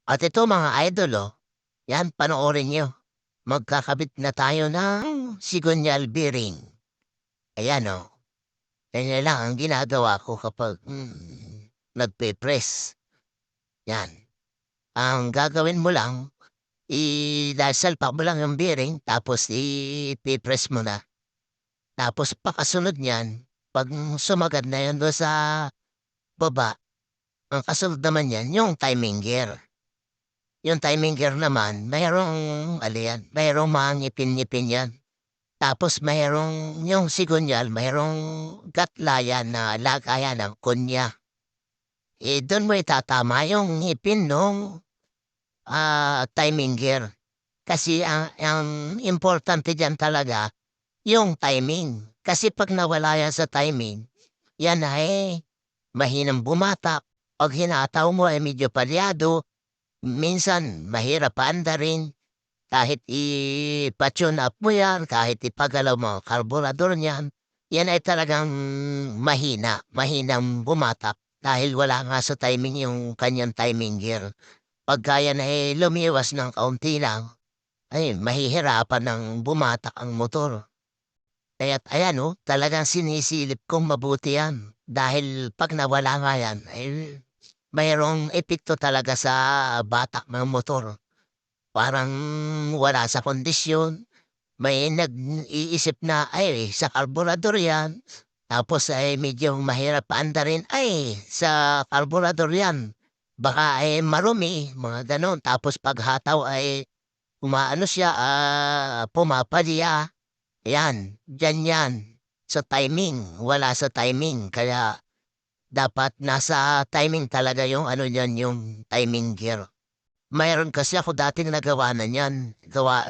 At ito mga idol, 'yan panoorin niyo. Magkakabit na tayo ng sigonyal bearing. Ayan, ganyan lang ang ginagawa ko kapag, nagpe-press, 'yan. Ang gagawin mo lang, idasalpak mo lang yung bearing tapos ipe-press mo na. Tapos pakasunod niyan, 'pag sumagad na yun dun sa baba, ang kasunod naman niyan yung timing gear. Yung timing gear naman mayroong ano yan, mayroong mga ngipin-ngipin yan. Tapos mayroong yung sigonyal mayroong gatlayan na lagayan ng kunya. Dun mo itatama yung ngipin nung, timing gear. Kasi ang importante diyan talaga yung timing. Kasi 'pag nawala yan sa timing, yan ay mahinang bumatak. 'Pag hinataw mo ay medyo palyado, minsan mahirap paandarin. Kahit ipa-tune up mo yan, kahit ipagalaw mo ang karburador niyan, yan ay talagang mahinang bumatak dahil wala nga sa timing yung kanyang timing gear. Pagka yan ay lumiwas ng kaunti lang, ay mahihirapan ng bumatak ang motor. Kaya't ayan talagang sinisilip kong mabuti yan. Dahil 'pag nawala nga yan, ay mayroong epekto talaga sa batak ng motor. Parang wala sa kondisyon, may nag-iisip na, "Ay, sa karburador 'yan." Tapos ay medyo mahirap paandarin, "Ay, sa karburador 'yan." Baka ay marumi, mga gano'n. Tapos paghataw ay umaano siya, pumapalya. 'Yan, diyan 'yan, sa timing, wala sa timing. Kaya dapat nasa timing talaga yung ano niyan, yung timing gear. Mayroon kasi ako dating nagawa na niyan,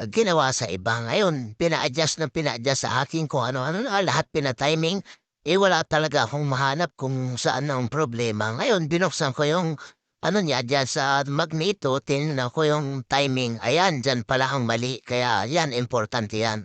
ginawa sa iba. Ngayon pina-adjust ng pina-adjust sa akin kung ano-ano na lahat pina-timing, wala talaga akong mahanap kung saan ang problema. Ngayon binuksan ko yung ano niya diyan sa magneto, tinignan ko yung timing, ayan diyan pala ang mali kaya yan importante yan.